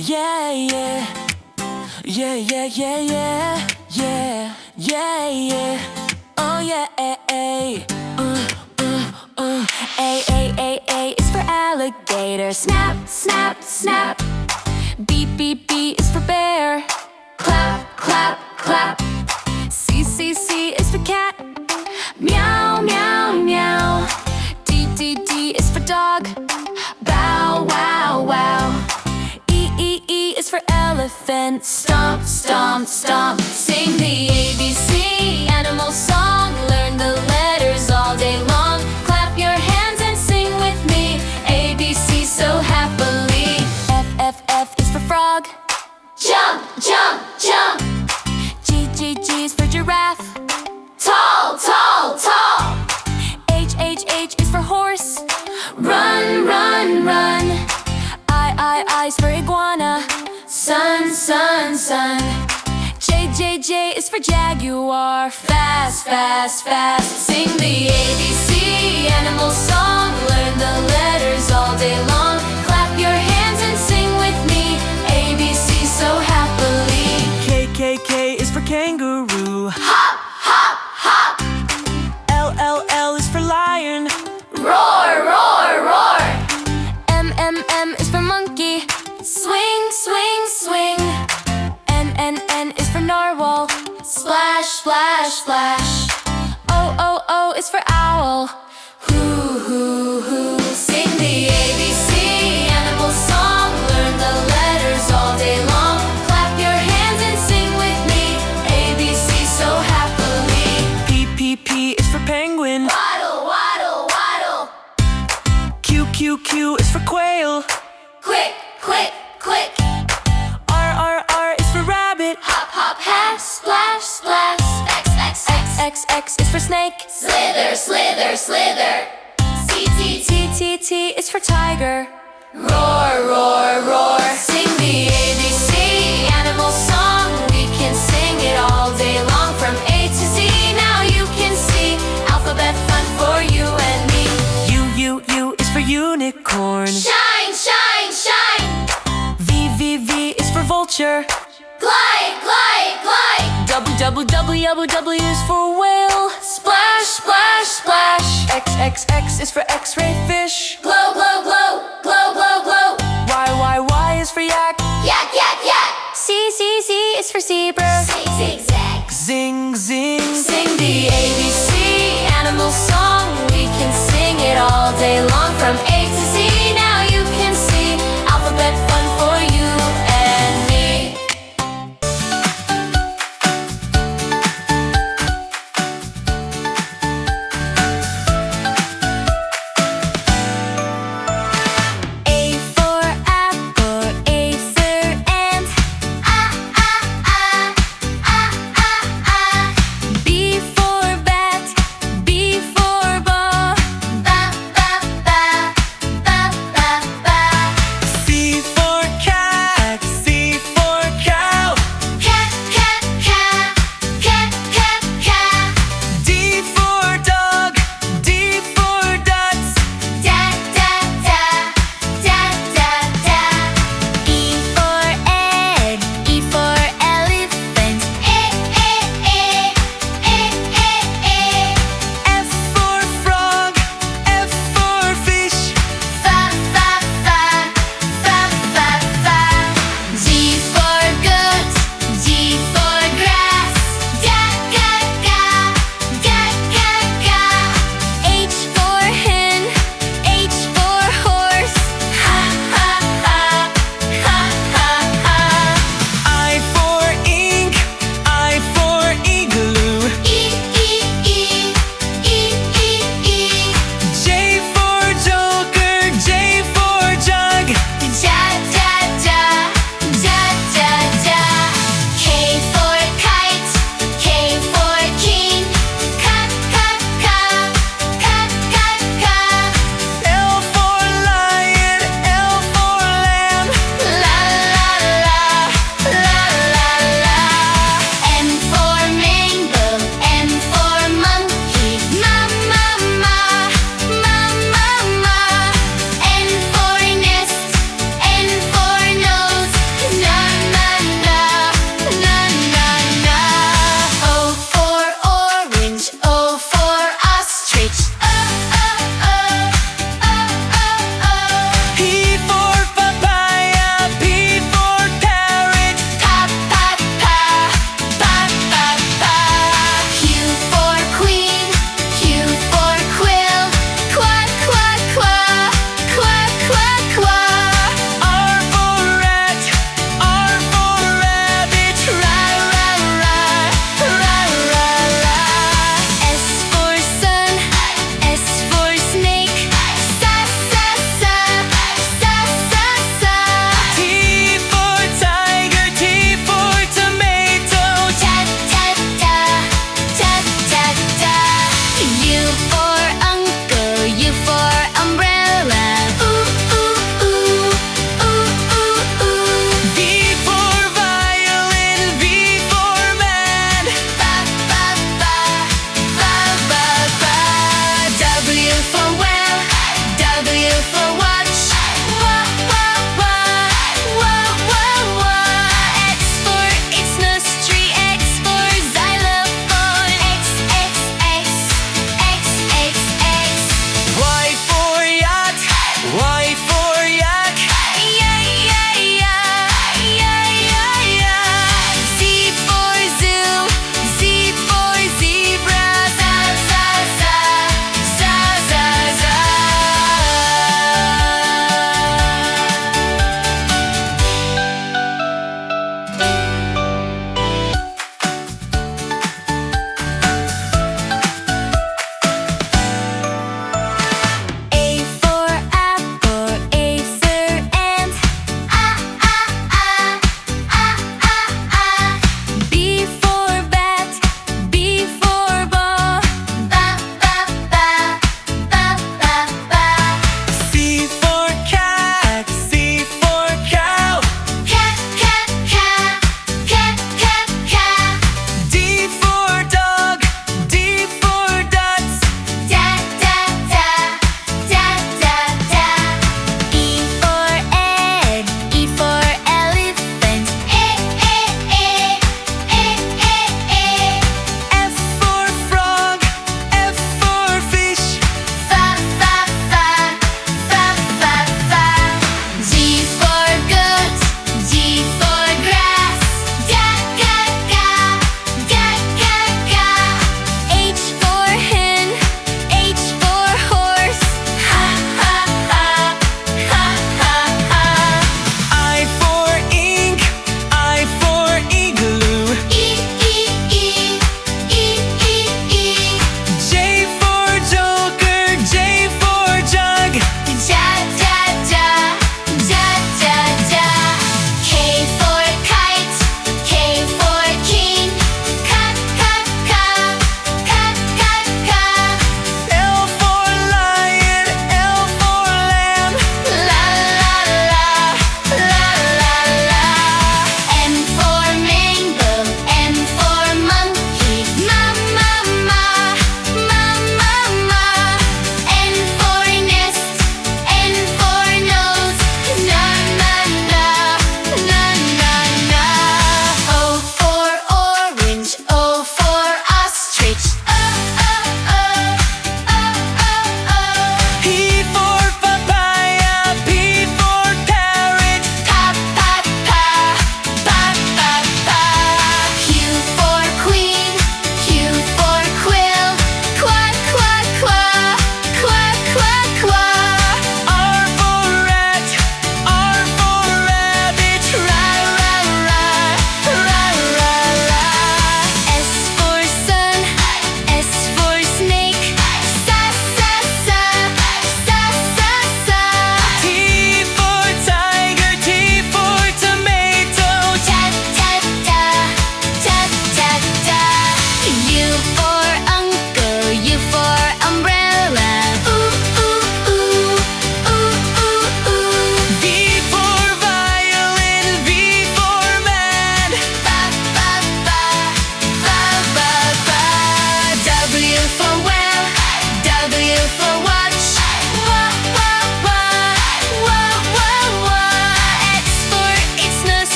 Yeah, yeah. Yeah, yeah, yeah, yeah. Yeah, yeah, yeah. Oh yeah, A. A is for alligator. Snap, snap, snap. B is for bear. Clap, clap, clap. C is for cat. Meow, meow, meow. D is for dog. Bow, wow, wow. E is for elephant. Stomp, stomp, stomp. Sing the ABC animal song. Learn the letters all day long. Clap your hands and sing with me. ABC so happily. F is for frog. Jump, jump, jump. G is for giraffe. Tall, tall, tall. H is for horse. Run, run, run. I is for iguana. Sun, sun, sun. J is for jaguar. Fast, fast, fast. Sing the ABC animal song. Learn the letters all day long. Clap your hands and sing with me. ABC so happily. K is for kangaroo. Hop, hop, hop. L is for lion. Roar, roar, roar. M is for monkey. Swing, swing, swing. N is for narwhal. Splash, splash, splash. O is for owl. Hoo, hoo, hoo. Sing the ABC animal song. Learn the letters all day long. Clap your hands and sing with me. ABC so happily. P is for penguin. Waddle, waddle, waddle. Q is for quail. Quick, quick, quick. R is for rabbit. Hop, hop, hop. Splash, splash. X is for snake. Slither, slither, slither. T is for tiger. Roar, roar, roar. Sing the ABC animal song. We can sing it all day long. From A to Z, now you can see. Alphabet fun for you and me. U is for unicorn. Shine, shine, shine. V is for vulture. Glide, glide, glide. W is for whale. Splash, splash, splash. X is for x-ray fish. Glow, glow, glow. Glow, glow, glow. Y is for yak. Yak, yak, yak. Z is for zebra. Zig, zig, zag. Zing, zing. Sing the ABC animal song. We can sing it all day long. From A to Z, now you can see. Alphabet fun for you and me. A for apple, A for ant. B for bag.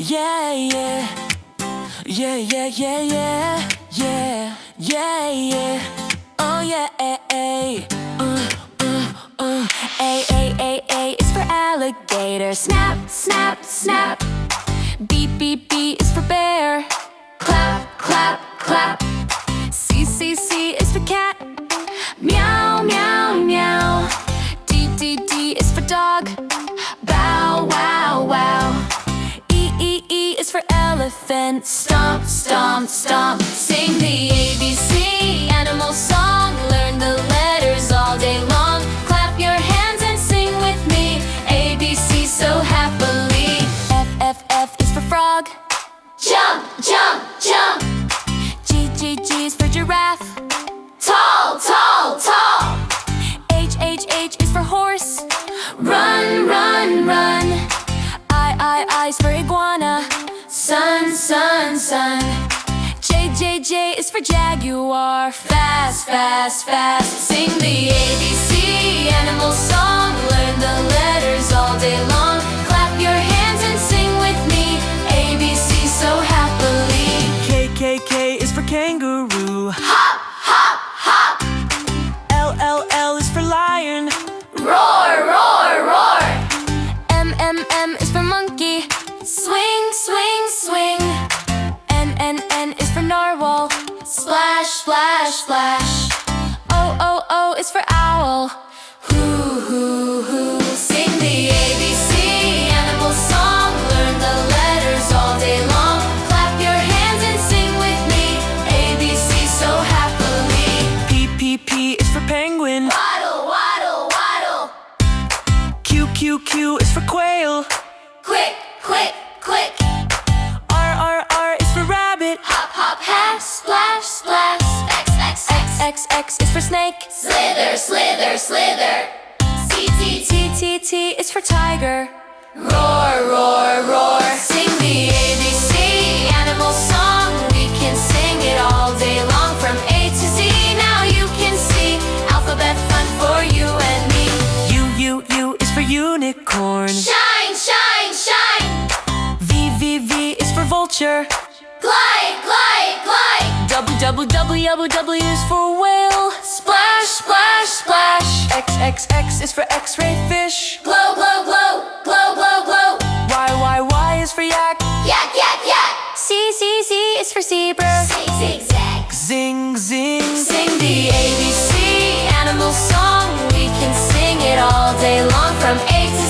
Yeah, yeah. Yeah, yeah, yeah, yeah. Yeah, yeah, yeah. Oh yeah, A. A is for alligator. Snap, snap, snap. B is for bear. Clap, clap, clap. C is for cat. Meow, meow, meow. D is for dog. Bow, wow, wow. E is for elephant. Stomp, stomp, stomp. Sing the ABC animal song. Learn the letters all day long. Clap your hands and sing with me. ABC so happily. F is for frog. Jump, jump, jump. G is for giraffe. Tall, tall, tall. H is for horse. Run, run, run. I is for iguana. Sun, sun, sun. J is for jaguar. Fast, fast, fast. Sing the ABC animal song. Learn the letters all day long. Clap your hands and sing with me. ABC so happily. K is for kangaroo. Hop, hop, hop. L is for lion. Roar, roar, roar. M is for monkey. Swing, swing, swing. N is for narwhal. Splash, splash, splash. O is for owl. Hoo, hoo, hoo. Sing the ABC animal song. Learn the letters all day long. Clap your hands and sing with me. ABC so happily. P is for penguin. Waddle, waddle, waddle. Q is for quail. Quick, quick, quick. R is for rabbit. Hop, hop, hat. Splash, splash. X is for snake. Slither, slither, slither. T is for tiger. Roar, roar, roar. Sing the ABC animal song. We can sing it all day long. From A to Z, now you can see. Alphabet fun for you and me. U is for unicorn. Shine, shine, shine. V is for vulture. Glide, glide, glide. W is for whale. Splash, splash, splash. X is for x-ray fish. Glow, glow, glow. Glow, glow, glow. Y is for yak. Yak, yak, yak. Z is for zebra. Zigzag. Zing, zing. Sing the ABC animal song. We can sing it all day long. From A to